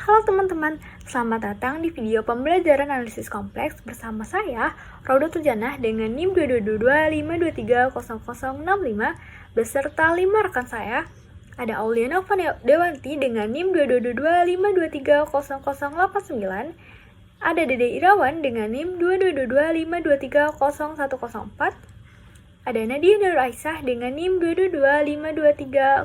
Halo teman-teman, selamat datang di video pembelajaran analisis kompleks bersama saya, Rodo Turjanah dengan NIM 22252230065 beserta 5 rekan saya. Ada Auliana Dewanti dengan NIM 22252230089, ada Dede Irawan dengan NIM 22252230104, ada Nadia Nur Aisyah dengan NIM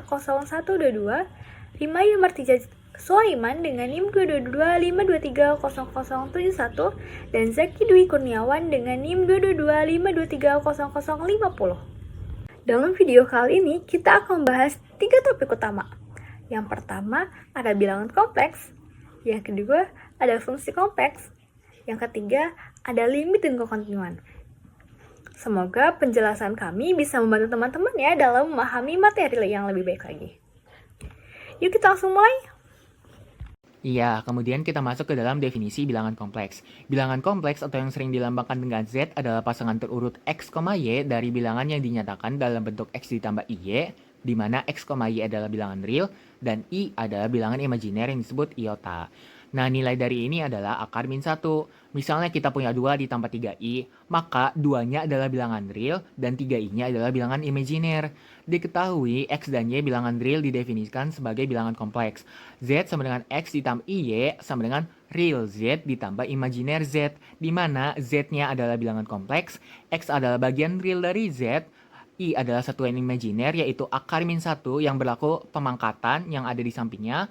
22252230122, Rimaya Martija Sulaiman dengan NIM 22252300071 dan Zaki Dwi Kurniawan dengan NIM 22252300050. Dalam video kali ini kita akan membahas 3 topik utama. Yang pertama ada bilangan kompleks, yang kedua ada fungsi kompleks, yang ketiga ada limit dan kekontinuan. Semoga penjelasan kami bisa membantu teman-teman ya dalam memahami materi yang lebih baik lagi. Yuk kita langsung mulai. Iya, kemudian kita masuk ke dalam definisi bilangan kompleks. Bilangan kompleks atau yang sering dilambangkan dengan Z adalah pasangan terurut X, Y dari bilangan yang dinyatakan dalam bentuk X ditambah Y, di mana X, Y adalah bilangan real, dan I adalah bilangan imajiner yang disebut iota. Nah, nilai dari ini adalah akar min 1. Misalnya kita punya 2 ditambah 3i, maka 2-nya adalah bilangan real dan 3i-nya adalah bilangan imajiner. Diketahui X dan Y bilangan real didefinisikan sebagai bilangan kompleks. Z sama dengan X ditambah Y sama dengan real Z ditambah imajiner Z, di mana Z-nya adalah bilangan kompleks, X adalah bagian real dari Z, I adalah satuan imajiner yaitu akar min 1 yang berlaku pemangkatan yang ada di sampingnya.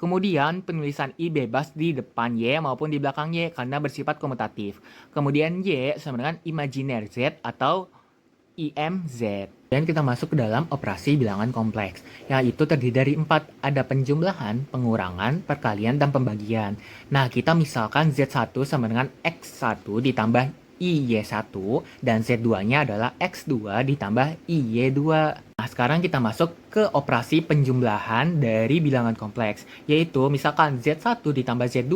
Kemudian penulisan I bebas di depan Y maupun di belakang Y karena bersifat komutatif. Kemudian Y sama dengan imajiner Z atau IMZ. Dan kita masuk ke dalam operasi bilangan kompleks, yaitu terdiri dari 4. Ada penjumlahan, pengurangan, perkalian, dan pembagian. Nah, kita misalkan Z1 sama dengan X1 ditambah IY1, dan Z2-nya adalah X2 ditambah IY2. Nah, sekarang kita masuk ke operasi penjumlahan dari bilangan kompleks, yaitu misalkan Z1 ditambah Z2,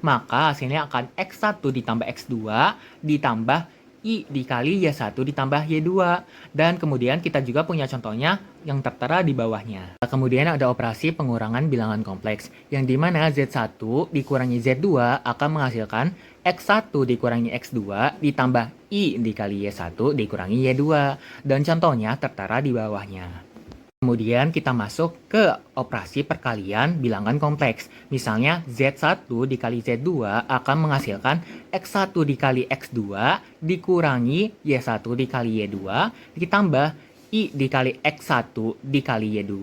maka hasilnya akan X1 ditambah X2 ditambah I dikali Y1 ditambah Y2. Dan kemudian kita juga punya contohnya yang tertera di bawahnya. Kemudian ada operasi pengurangan bilangan kompleks, yang dimana Z1 dikurangi Z2 akan menghasilkan X1 dikurangi X2 ditambah I dikali Y1 dikurangi Y2. Dan contohnya tertera di bawahnya. Kemudian kita masuk ke operasi perkalian bilangan kompleks. Misalnya Z1 dikali Z2 akan menghasilkan X1 dikali X2 dikurangi Y1 dikali Y2 ditambah I dikali X1 dikali Y2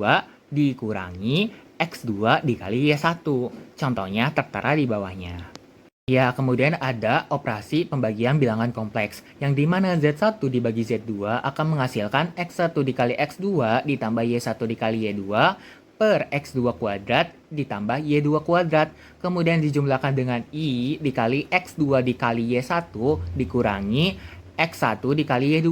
dikurangi X2 dikali Y1. Contohnya tertera di bawahnya. Ya, kemudian ada operasi pembagian bilangan kompleks, yang dimana Z1 dibagi Z2 akan menghasilkan X1 dikali X2 ditambah Y1 dikali Y2 per X2 kuadrat ditambah Y2 kuadrat. Kemudian dijumlahkan dengan I dikali X2 dikali Y1 dikurangi X1 dikali Y2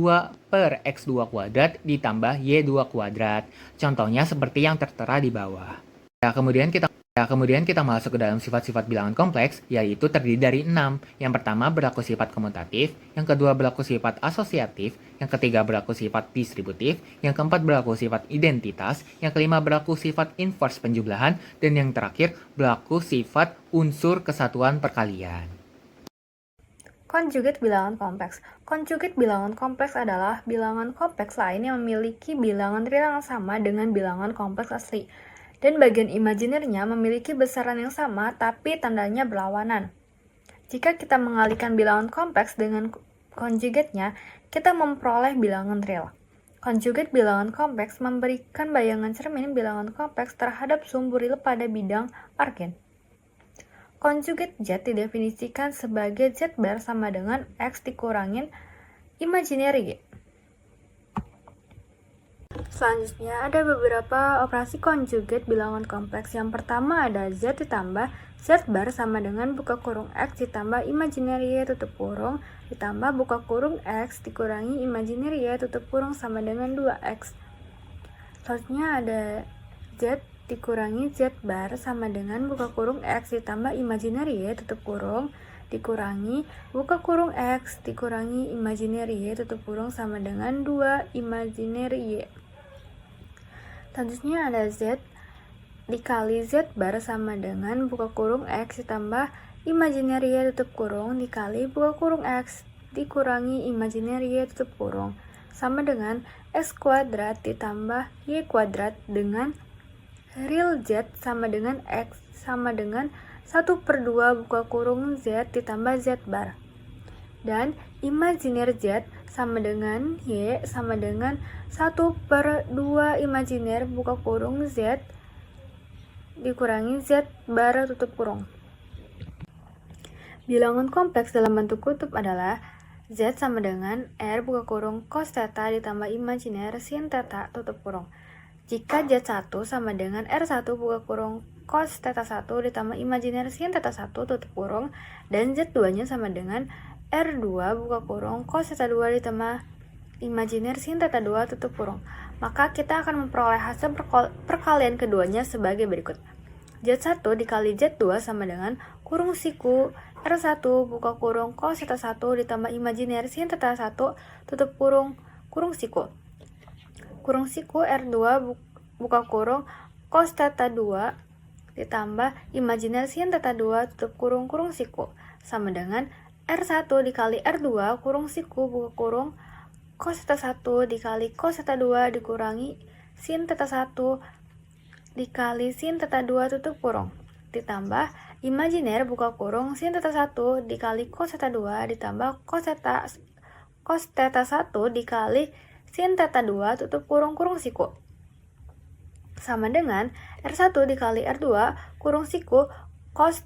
per X2 kuadrat ditambah Y2 kuadrat. Contohnya seperti yang tertera di bawah. Kemudian kita masuk ke dalam sifat-sifat bilangan kompleks, yaitu terdiri dari 6. Yang pertama berlaku sifat komutatif, yang kedua berlaku sifat asosiatif, yang ketiga berlaku sifat distributif, yang keempat berlaku sifat identitas, yang kelima berlaku sifat inverse penjumlahan, dan yang terakhir berlaku sifat unsur kesatuan perkalian. Konjugat bilangan kompleks. Konjugat bilangan kompleks adalah bilangan kompleks lain yang memiliki bilangan real yang sama dengan bilangan kompleks asli, dan bagian imajinernya memiliki besaran yang sama tapi tandanya berlawanan. Jika kita mengalihkan bilangan kompleks dengan konjugatnya, kita memperoleh bilangan real. Konjugat bilangan kompleks memberikan bayangan cermin bilangan kompleks terhadap sumbu real pada bidang argen. Konjugat Z didefinisikan sebagai Z bar sama dengan X dikurangin imaginary Y. Selanjutnya ada beberapa operasi konjugat bilangan kompleks. Yang pertama ada Z ditambah Z bar sama dengan buka kurung X ditambah imaginary Y tutup kurung ditambah buka kurung X dikurangi imaginary Y tutup kurung sama dengan 2X. Selanjutnya ada Z dikurangi Z bar sama dengan buka kurung X ditambah imaginary Y tutup kurung dikurangi buka kurung X dikurangi imaginary Y tutup kurung sama dengan 2 imaginary Y. Selanjutnya ada Z dikali Z bar sama dengan buka kurung X ditambah imaginary Y tutup kurung dikali buka kurung X dikurangi imaginary Y tutup kurung sama dengan X kuadrat ditambah Y kuadrat dengan real Z sama dengan X sama dengan 1/2 buka kurung Z ditambah Z bar. Dan imajiner Z sama dengan Y sama dengan 1/2 imajiner buka kurung Z dikurangi Z bar tutup kurung. Bilangan kompleks dalam bentuk kutub adalah Z sama dengan R buka kurung cos theta ditambah imajiner sin theta tutup kurung. Jika Z1 sama dengan R1 buka kurung cos theta 1 ditambah imajiner sin theta 1 tutup kurung dan Z2-nya sama dengan R2 buka kurung cos theta 2 ditambah imajiner sin theta 2 tutup kurung, maka kita akan memperoleh hasil perkalian keduanya sebagai berikut. Z1 dikali Z2 sama dengan kurung siku R1 buka kurung cos theta 1 ditambah imajiner sin theta 1 tutup kurung siku. Kurung siku R2 buka kurung cos theta 2 ditambah imajiner sin theta 2 tutup kurung siku sama dengan R1 dikali R2 kurung siku buka kurung cos theta 1 dikali cos theta 2 dikurangi sin theta 1 dikali sin theta 2 tutup kurung ditambah imajiner buka kurung sin theta 1 dikali cos theta 2 ditambah cos theta 1 dikali sin theta 2 tutup kurung siku sama dengan R1 dikali R2 kurung siku cos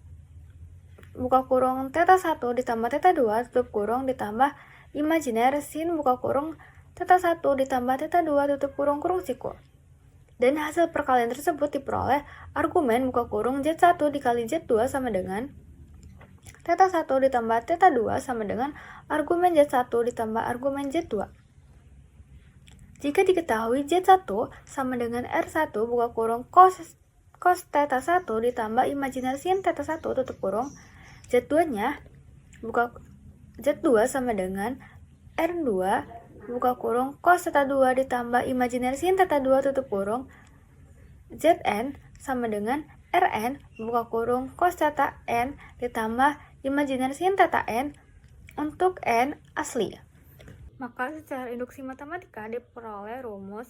buka kurung theta 1 ditambah theta 2 tutup kurung ditambah imajiner sin buka kurung theta 1 ditambah theta 2 tutup kurung siku. Dan hasil perkalian tersebut diperoleh argumen buka kurung Z1 dikali Z2 sama dengan theta 1 ditambah theta 2 sama dengan argumen Z1 ditambah argumen Z2. Jika diketahui Z1 sama dengan R1 buka kurung cos theta 1 ditambah imajiner sin theta 1 tutup kurung, Z2-nya Z2 sama dengan R2 buka kurung cos theta 2 ditambah imajiner sin theta 2 tutup kurung, Zn sama dengan Rn buka kurung cos theta n ditambah imajiner sin theta n untuk n asli. Maka secara induksi matematika diperoleh rumus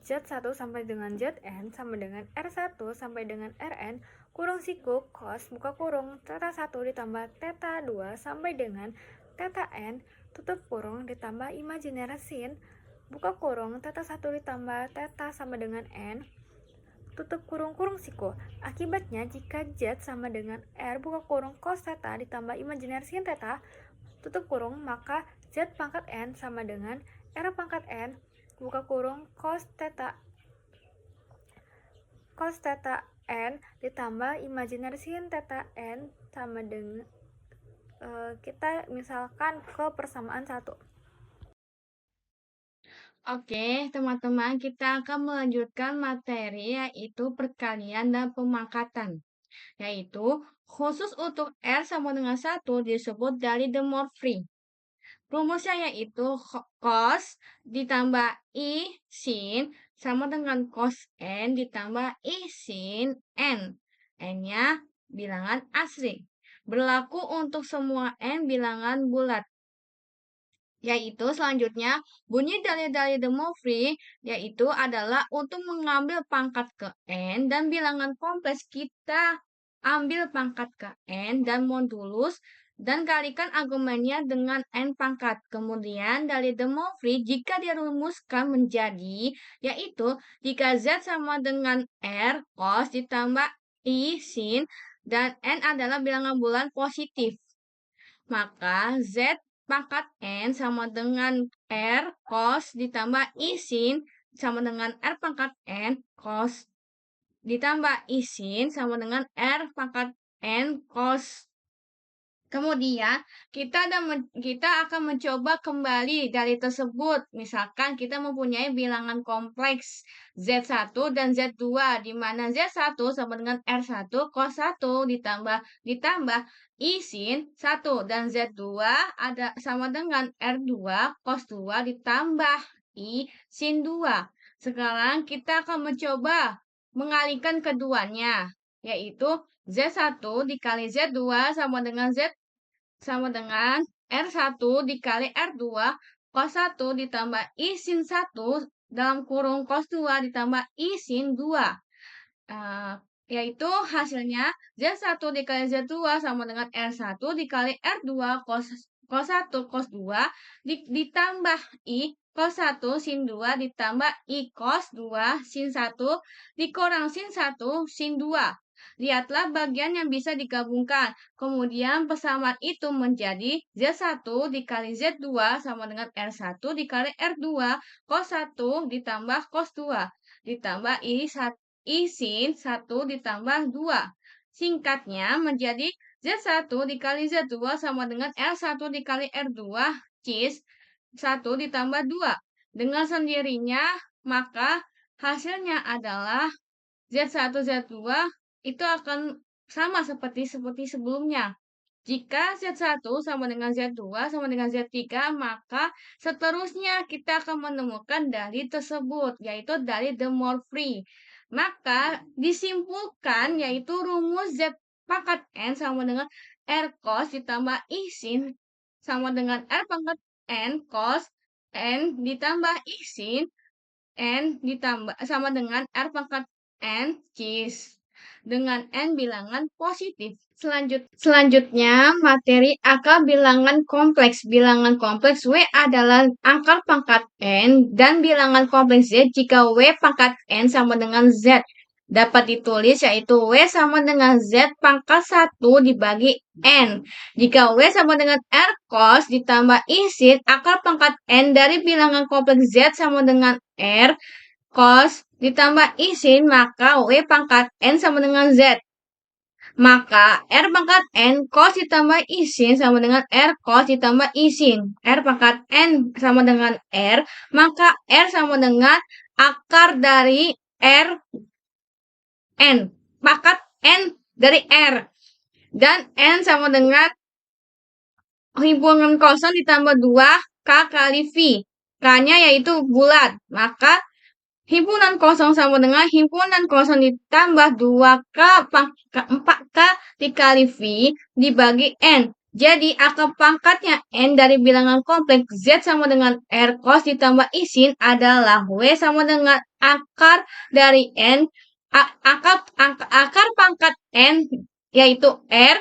Z1 sampai dengan Zn sama dengan R1 sampai dengan Rn kurung siku cos buka kurung theta 1 ditambah theta 2 sampai dengan theta n tutup kurung ditambah imajiner sin buka kurung theta 1 ditambah theta sama dengan n tutup kurung siku. Akibatnya jika Z sama dengan R buka kurung cos theta ditambah imajiner sin theta tutup kurung, maka Z pangkat n sama dengan R pangkat n buka kurung cos theta n ditambah imajiner sin theta n sama dengan kita misalkan ke persamaan 1. Oke, teman-teman, kita akan melanjutkan materi yaitu perkalian dan pemangkatan. Yaitu khusus untuk R sama dengan 1 disebut dari De Moivre. Rumusnya yaitu cos ditambah I sin sama dengan cos N ditambah I sin N. N-nya bilangan asli. Berlaku untuk semua N bilangan bulat. Yaitu selanjutnya bunyi dari De Moivre yaitu adalah untuk mengambil pangkat ke N dan bilangan kompleks kita ambil pangkat ke N dan modulus dan kalikan argumennya dengan N pangkat. Kemudian dari De Moivre jika dirumuskan menjadi yaitu jika Z sama dengan R cos ditambah I sin dan N adalah bilangan bulat positif, maka Z pangkat N sama dengan R cos ditambah I sin sama dengan R pangkat N cos ditambah I sin sama dengan R pangkat N cos. Kemudian kita akan mencoba kembali dari tersebut. Misalkan kita mempunyai bilangan kompleks Z1 dan Z2 di mana Z1 sama dengan R1 cos 1 ditambah I sin 1 dan Z2 ada sama dengan R2 cos 2 ditambah I sin 2. Sekarang kita akan mencoba mengalihkan keduanya, yaitu Z1 dikali Z2 sama dengan R1 dikali R2 cos 1 ditambah I sin 1 dalam kurung cos 2 ditambah I sin 2. Yaitu hasilnya Z1 dikali Z2 sama dengan R1 dikali R2 cos 1 cos 2 ditambah I cos 1 sin 2 ditambah I cos 2 sin 1 dikurang sin 1 sin 2. Lihatlah bagian yang bisa digabungkan. Kemudian persamaan itu menjadi Z1 dikali Z2 sama dengan R1 dikali R2 cos 1 ditambah cos 2 ditambah I sin 1 ditambah 2. Singkatnya menjadi Z1 dikali Z2 sama dengan R1 dikali R2 cis 1 ditambah 2. Dengan sendirinya, maka hasilnya adalah Z1, Z2 itu akan sama seperti sebelumnya. Jika Z1 sama dengan Z2 sama dengan Z3, maka seterusnya kita akan menemukan dalih tersebut, yaitu dalih De Moivre. Maka disimpulkan yaitu rumus Z pangkat N sama dengan R cos ditambah I sin sama dengan R pangkat N cos N ditambah I sin N ditambah sama dengan R pangkat N cis dengan N bilangan positif. Selanjutnya, materi akar bilangan kompleks. Bilangan kompleks W adalah akar pangkat N dan bilangan kompleks Z jika W pangkat N sama dengan Z. Dapat ditulis yaitu W sama dengan Z pangkat 1 dibagi N. Jika W sama dengan R cos ditambah I sin, akar pangkat N dari bilangan kompleks Z sama dengan R cos ditambah I sin, maka W pangkat N sama dengan Z. Maka R pangkat N cos ditambah I sin sama dengan R cos ditambah I sin. R pangkat N sama dengan R, maka R sama dengan akar dari R N. Pangkat N dari R. Dan N sama dengan himpunan kosong ditambah 2K kali V. K-nya yaitu bulat. Maka himpunan kosong sama dengan himpunan kosong ditambah 2K 4K dikali V dibagi N. Jadi akar pangkatnya N dari bilangan kompleks Z sama dengan R cos ditambah I sin adalah W sama dengan akar dari N. Akar pangkat N yaitu R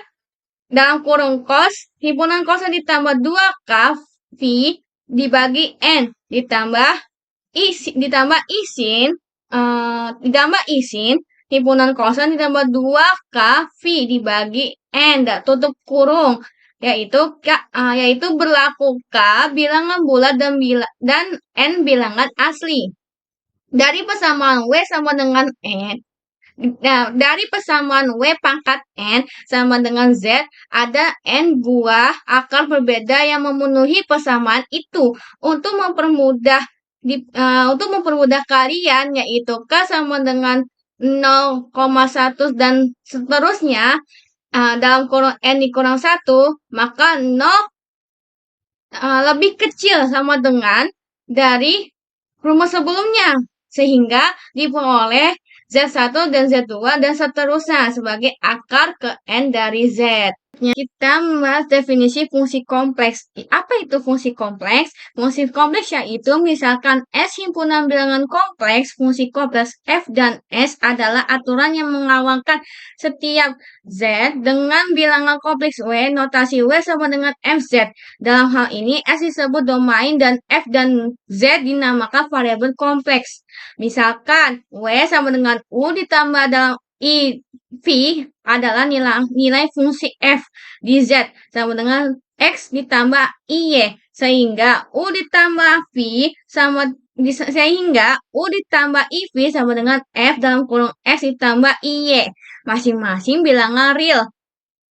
dalam kurung cos himpunan kosong ditambah 2K V dibagi N ditambah I sin himpunan kosong ditambah 2K V dibagi N tutup kurung yaitu berlaku K bilangan bulat dan N bilangan asli. Dari persamaan W sama dengan N, dari persamaan W pangkat N sama dengan Z, ada N buah akar berbeda yang memenuhi persamaan itu. Untuk mempermudah kalian, yaitu K sama dengan 0,1 dan seterusnya, dalam kurung N dikurang 1, maka 0 lebih kecil sama dengan dari rumus sebelumnya. Sehingga diperoleh Z1 dan Z2 dan seterusnya sebagai akar ke N dari Z. Kita membahas definisi fungsi kompleks. Apa itu fungsi kompleks? Fungsi kompleks yaitu misalkan S himpunan bilangan kompleks, fungsi kompleks F dan S adalah aturan yang mengawalkan setiap Z dengan bilangan kompleks W, notasi W sama dengan FZ. Dalam hal ini S disebut domain dan F dan Z dinamakan variabel kompleks. Misalkan W sama dengan U ditambah dalam I V adalah nilai fungsi F di Z sama dengan X ditambah IY sehingga U ditambah IV sama dengan F dalam kurung X ditambah IY masing-masing bilangan real.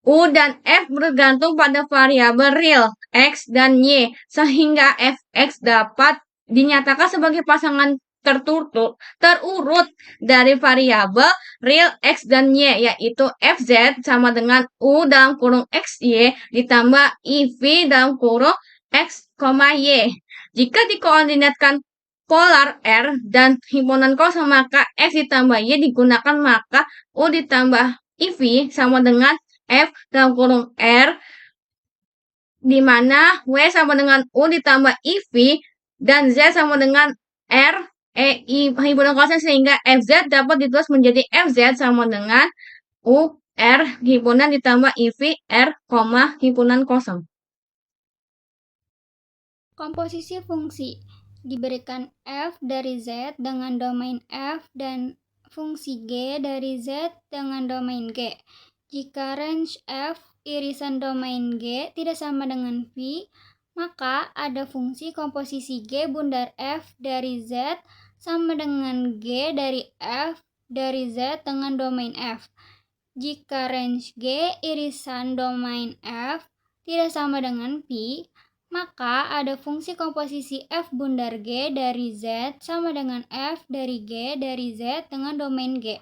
U dan F bergantung pada variabel real X dan Y sehingga Fx dapat dinyatakan sebagai pasangan terurut dari variabel real X dan Y, yaitu Fz sama dengan U dalam kurung XY ditambah IV dalam kurung X, Y. Jika dikoordinatkan polar R dan himpunan kosong, maka X ditambah Y digunakan, maka U ditambah IV sama dengan F dalam kurung R, di mana W sama dengan U ditambah IV dan Z sama dengan R I himpunan kosong, sehingga FZ dapat ditulis menjadi FZ sama dengan U R himpunan ditambah IV R, himpunan kosong. Komposisi fungsi diberikan f dari z dengan domain f dan fungsi g dari z dengan domain g. Jika range f irisan domain g tidak sama dengan v, maka ada fungsi komposisi g bundar f dari z sama dengan g dari f dari z dengan domain f. Jika range g irisan domain f tidak sama dengan v, maka ada fungsi komposisi f bundar g dari z sama dengan f dari g dari z dengan domain g.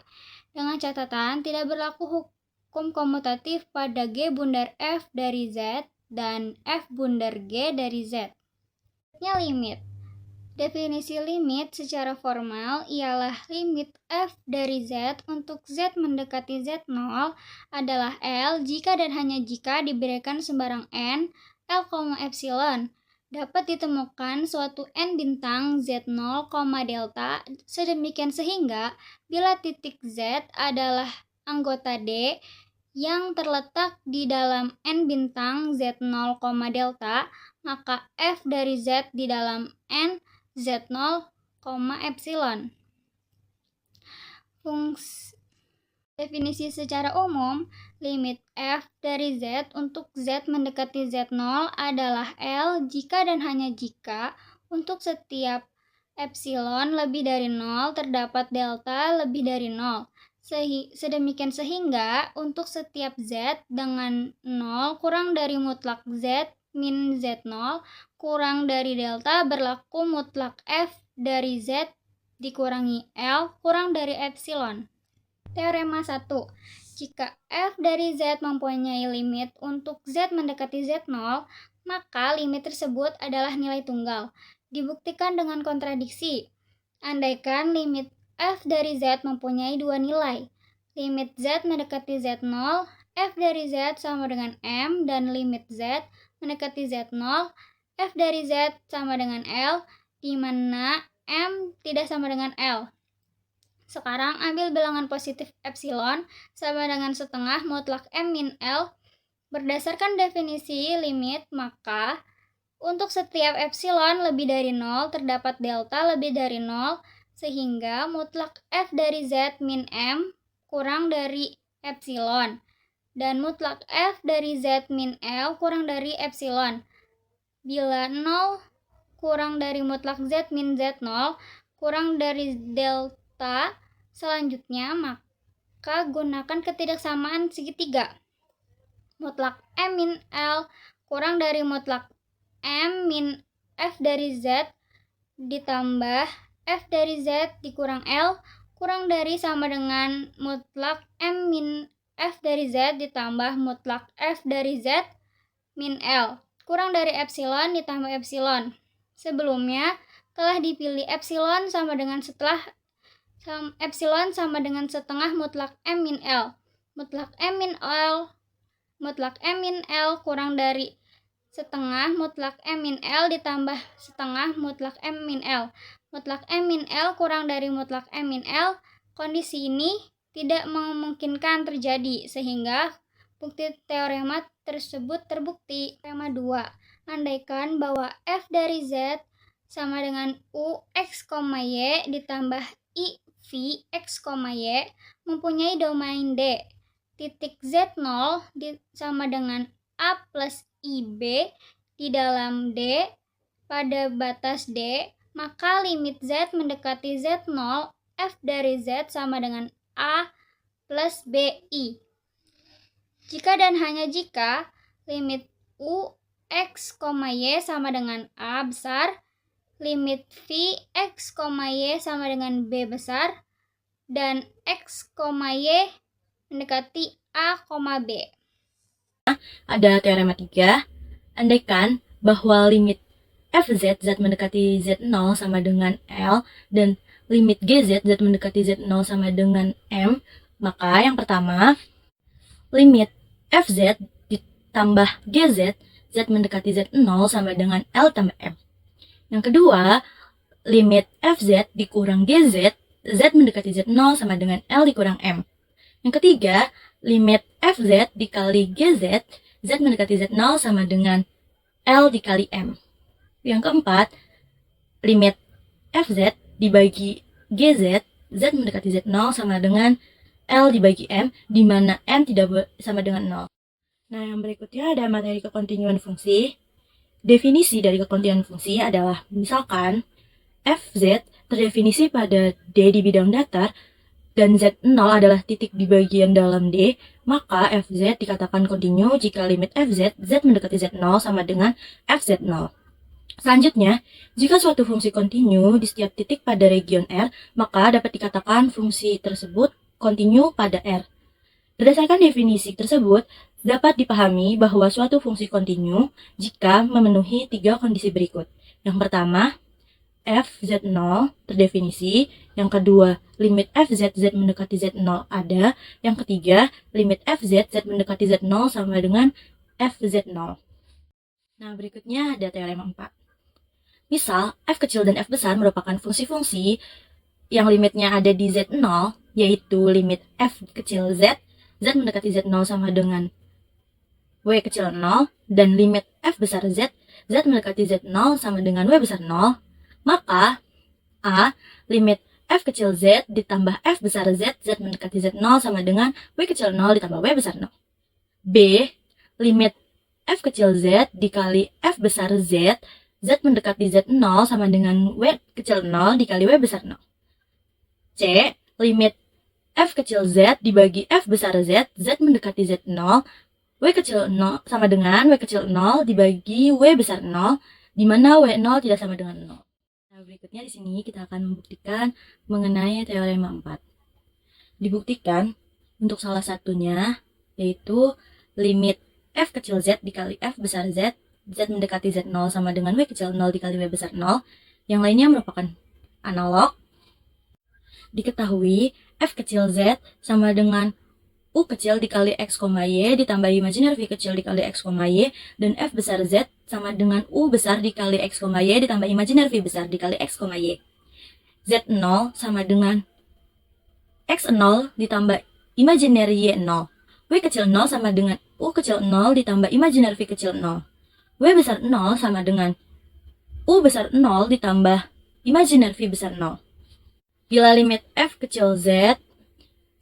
Dengan catatan tidak berlaku hukum komutatif pada g bundar f dari z dan f bundar g dari z. Limit. Definisi limit secara formal ialah limit f dari z untuk z mendekati z0 adalah L jika dan hanya jika diberikan sembarang n, L, epsilon. Dapat ditemukan suatu n bintang z0, delta sedemikian sehingga bila titik z adalah anggota D yang terletak di dalam n bintang z0, delta, maka f dari z di dalam n z0, epsilon. Definisi secara umum, limit f dari z untuk z mendekati z0 adalah L jika dan hanya jika untuk setiap epsilon lebih dari 0 terdapat delta lebih dari 0. Sedemikian sehingga untuk setiap z dengan 0 kurang dari mutlak z min z0 kurang dari delta berlaku mutlak f dari z dikurangi L kurang dari epsilon. Teorema 1. Jika f dari z mempunyai limit untuk z mendekati z0, maka limit tersebut adalah nilai tunggal. Dibuktikan dengan kontradiksi. Andaikan limit f dari z mempunyai dua nilai, limit z mendekati z0, f dari z sama dengan m, dan limit z mendekati z0, f dari z sama dengan L, di mana m tidak sama dengan L. Sekarang ambil bilangan positif epsilon sama dengan setengah mutlak m min L. Berdasarkan definisi limit, maka untuk setiap epsilon lebih dari 0 terdapat delta lebih dari 0, sehingga mutlak f dari z min m kurang dari epsilon, dan mutlak f dari z min L kurang dari epsilon. Bila 0 kurang dari mutlak z min z0 kurang dari delta selanjutnya, maka gunakan ketidaksamaan segitiga. Mutlak m min L kurang dari mutlak m min f dari z ditambah f dari z dikurang L kurang dari sama dengan mutlak m min f dari z ditambah mutlak f dari z min L kurang dari epsilon ditambah epsilon. Sebelumnya telah dipilih epsilon sama dengan setengah mutlak m min L. Mutlak m min L kurang dari setengah mutlak m min L ditambah setengah mutlak m min L. Mutlak m min L kurang dari mutlak m min L. Kondisi ini tidak memungkinkan terjadi, sehingga bukti teorema tersebut terbukti. Teorema 2. Andaikan bahwa f dari z sama dengan u x, y ditambah i v x, y mempunyai domain D. Titik z0 sama dengan a plus ib di dalam D pada batas D, maka limit z mendekati z0 f dari z sama dengan a plus bi. Jika dan hanya jika limit u x, y sama dengan a besar, limit v x, y sama dengan b besar, dan x, y mendekati a, b. Ada teorema 3. Andaikan bahwa limit fz, z mendekati z0 sama dengan L, dan limit gz, z mendekati z0 sama dengan M, maka yang pertama, limit fz ditambah gz, z mendekati z0 sama dengan L tambah M. Yang kedua, limit fz dikurang gz, z mendekati z0 sama dengan L dikurang M. Yang ketiga, limit fz dikali gz, z mendekati z0 sama dengan L dikali M. Yang keempat, limit fz dibagi gz, z mendekati z0 sama dengan L dibagi M, di mana M tidak sama dengan 0. Nah, yang berikutnya ada materi kekontinuan fungsi. Definisi dari kekontinuan fungsi adalah misalkan fz terdefinisi pada D di bidang datar dan z0 adalah titik di bagian dalam D, maka fz dikatakan kontinu jika limit fz, z mendekati z0 sama dengan fz0. Selanjutnya, jika suatu fungsi kontinu di setiap titik pada region R, maka dapat dikatakan fungsi tersebut kontinu pada R. Berdasarkan definisi tersebut, dapat dipahami bahwa suatu fungsi kontinu jika memenuhi 3 kondisi berikut. Yang pertama, fz0 terdefinisi. Yang kedua, limit fz, z mendekati z0 ada. Yang ketiga, limit fz, z mendekati z0 sama dengan fz0. Nah, berikutnya ada teorema 4. Misal, f kecil dan f besar merupakan fungsi-fungsi yang limitnya ada di z0, yaitu limit f kecil z, z mendekati z0 sama dengan w kecil 0, dan limit f besar z, z mendekati z0 sama dengan w besar 0, maka a. limit f kecil z ditambah f besar z, z mendekati z0 sama dengan w kecil 0 ditambah w besar 0. b. limit f kecil z dikali f besar z, z mendekati z0 sama dengan w kecil 0 dikali w besar 0. c. limit f kecil z dibagi f besar z, z mendekati z0, w kecil 0 sama dengan w kecil 0 dibagi w besar 0, di mana w0 tidak sama dengan 0. Nah, berikutnya di sini kita akan membuktikan mengenai teorema 4. Dibuktikan untuk salah satunya, yaitu limit f kecil z dikali f besar z, z mendekati z0 sama dengan w kecil 0 dikali w besar 0. Yang lainnya merupakan analog. Diketahui f kecil z sama dengan u kecil dikali x, y ditambah imajiner v kecil dikali x, y, dan f besar z sama dengan u besar dikali x, y ditambah imajiner v besar dikali x, y. z0 sama dengan x0 ditambah imajiner y0. W kecil 0 sama dengan u kecil 0 ditambah imajiner v kecil 0. W besar 0 sama dengan u besar 0 ditambah imajiner v besar 0. Bila limit f kecil z,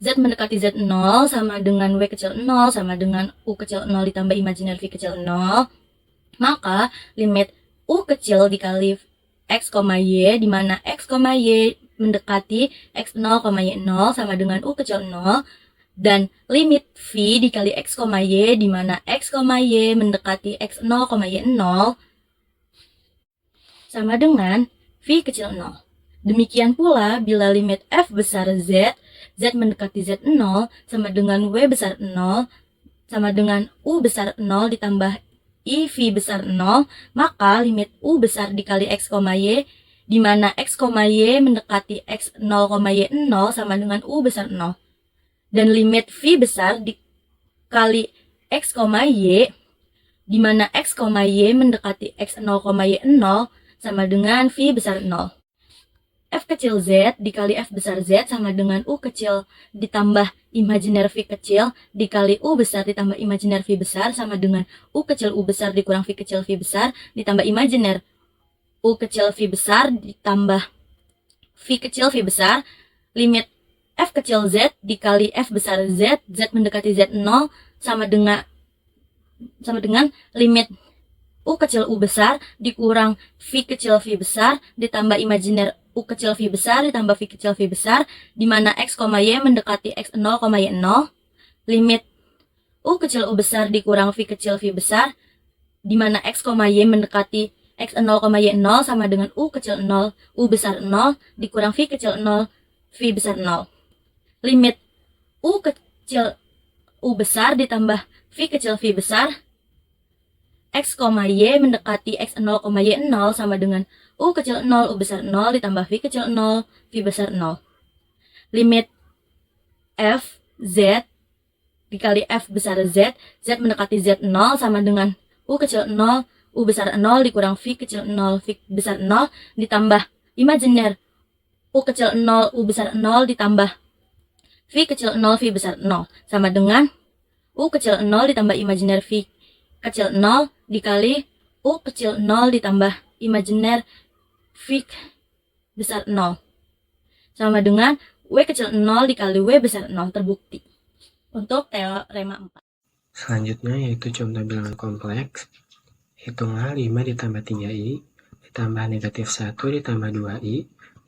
z mendekati z0 sama dengan w kecil 0 sama dengan u kecil 0 ditambah imajiner v kecil 0, maka limit u kecil dikali x, y, di mana x, y mendekati x0, y0 sama dengan u kecil 0, dan limit v dikali x, y, di mana x, y mendekati x0, y0 sama dengan v kecil 0. Demikian pula bila limit f besar z, z mendekati z0 sama dengan w besar 0 sama dengan u besar 0 ditambah i v besar 0, maka limit u besar dikali x, y, di mana x, y mendekati x0, y0 sama dengan u besar 0. Dan limit v besar dikali x, y, di mana x, y mendekati x0, y0 sama dengan v besar 0. F kecil z dikali f besar z sama dengan u kecil ditambah imajiner v kecil dikali u besar ditambah imajiner v besar sama dengan u kecil u besar dikurang v kecil v besar ditambah imajiner u kecil v besar ditambah v kecil v besar. Limit f kecil z dikali f besar z, z mendekati z0 sama dengan limit u kecil u besar dikurang v kecil v besar ditambah imajiner u kecil v besar ditambah v kecil v besar, di mana x, y mendekati x0, y0. Limit u kecil u besar dikurang v kecil v besar, di mana x, y mendekati x0, y0 sama dengan u kecil 0, u besar 0 dikurang v kecil 0, v besar 0. Limit u kecil u besar ditambah v kecil v besar, X, Y mendekati X0, Y0 sama dengan U kecil 0, U besar 0 ditambah V kecil 0, V besar 0. Limit F, Z dikali F besar Z, Z mendekati Z0 sama dengan U kecil 0, U besar 0 dikurang V kecil 0, V besar 0 ditambah imajiner U kecil 0, U besar 0 ditambah V kecil 0, V besar 0 sama dengan U kecil 0 ditambah imajiner V kecil 0 dikali U kecil 0 ditambah imajiner V besar 0 sama dengan W kecil 0 dikali W besar 0 terbukti. Untuk teorema 4. Selanjutnya yaitu contoh bilangan kompleks. Hitunglah 5 ditambah 3i ditambah negatif 1 ditambah 2i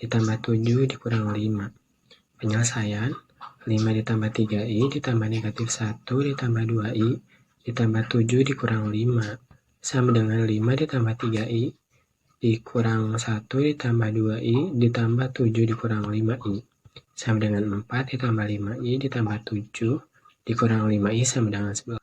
ditambah 7 dikurang 5. Penyelesaian 5 ditambah 3i ditambah negatif 1 ditambah 2i ditambah 7 dikurang 5 sama dengan 5 ditambah 3i dikurang 1 ditambah 2i ditambah 7 dikurang 5i sama dengan 4 ditambah 5i ditambah 7 dikurang 5i sama dengan 11.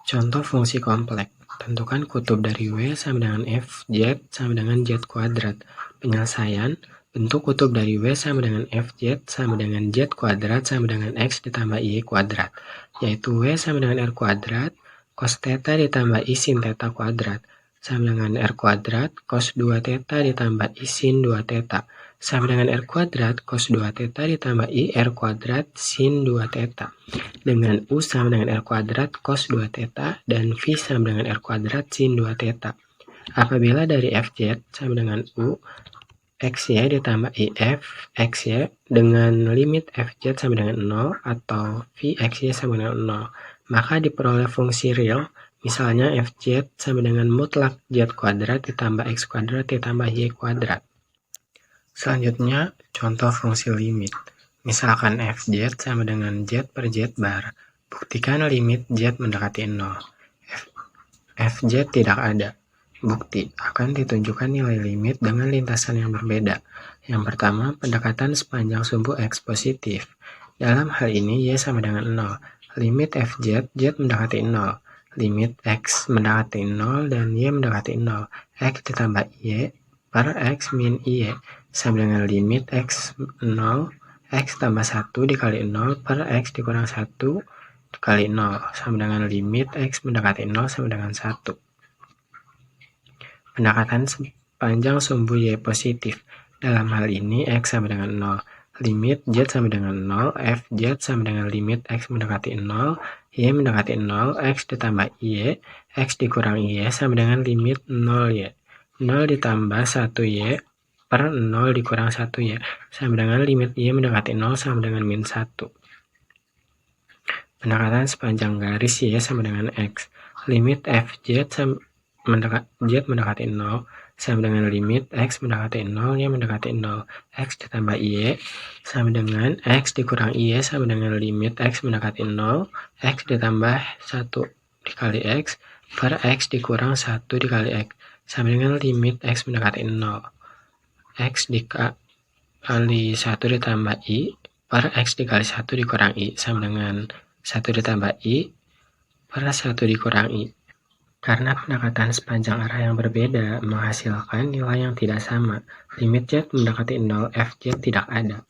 Contoh fungsi kompleks. Tentukan kutub dari W sama dengan Fz sama dengan Z kuadrat. Penyelesaian, bentuk kutub dari W sama dengan Fz sama dengan Z kuadrat sama dengan X ditambah Y kuadrat. Yaitu W sama dengan R kuadrat, cos theta ditambah I sin theta kuadrat. Sama dengan R kuadrat, cos 2 theta ditambah I sin 2 theta. Sama dengan R kuadrat, cos 2 theta ditambah I R kuadrat sin 2 theta. Dengan U sama dengan R kuadrat, cos 2 theta, dan V sama dengan R kuadrat sin 2 theta. Apabila dari Fz sama dengan U, Xy ditambah IF, Xy dengan limit Fz sama dengan 0 atau V Xy sama dengan 0, maka diperoleh fungsi real, misalnya Fz sama dengan mutlak Z kuadrat ditambah X kuadrat ditambah Y kuadrat. Selanjutnya, contoh fungsi limit. Misalkan Fz sama dengan Z per Z bar. Buktikan limit Z mendekati 0. Fz tidak ada. Bukti, akan ditunjukkan nilai limit dengan lintasan yang berbeda. Yang pertama, pendekatan sepanjang sumbu X positif. Dalam hal ini, Y sama dengan 0. Limit Fz, Z mendekati 0. Limit X mendekati 0 dan Y mendekati 0. X ditambah Y per X min Y sama dengan limit X 0, X tambah 1 dikali 0 per X dikurang 1 dikali 0 sama dengan limit X mendekati 0 sama dengan 1. Pendekatan sepanjang sumbu Y positif. Dalam hal ini X sama dengan 0. Limit Z sama dengan 0, Fz sama dengan limit X mendekati 0, Y mendekati 0, X ditambah Y, X dikurang Y sama dengan limit 0Y. 0 ditambah 1Y per 0 dikurang 1Y sama dengan limit Y mendekati 0 sama dengan min 1. Pendekatan sepanjang garis Y sama dengan X. Limit Fz mendekati 0 sama dengan limit X mendekati 0, Y mendekati 0. X ditambah Y sama dengan X dikurang Y sama dengan limit X mendekati 0, X ditambah 1 dikali X per X dikurang 1 dikali X sama dengan limit X mendekati 0. X dikali 1 ditambah I per X dikali 1 dikurang I sama dengan 1 ditambah I per 1 dikurang I. Karena pendekatan sepanjang arah yang berbeda menghasilkan nilai yang tidak sama, limit Z mendekati 0, Fz tidak ada.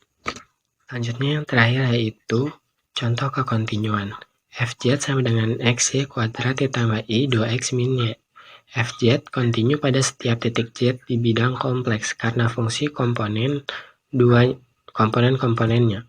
Selanjutnya yang terakhir yaitu contoh kekontinuan. Fz sama dengan Xy kuadrat ditambah I 2X min Y. Fz kontinu pada setiap titik Z di bidang kompleks karena fungsi komponen dua komponen-komponennya,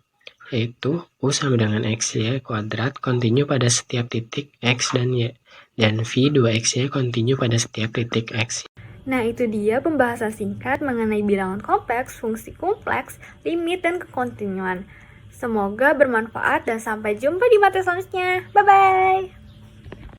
yaitu U sama dengan Xy kuadrat kontinu pada setiap titik X dan Y, dan V 2Xy kontinu pada setiap titik X. Nah, itu dia pembahasan singkat mengenai bilangan kompleks, fungsi kompleks, limit, dan kekontinuan. Semoga bermanfaat dan sampai jumpa di materi selanjutnya. Bye-bye!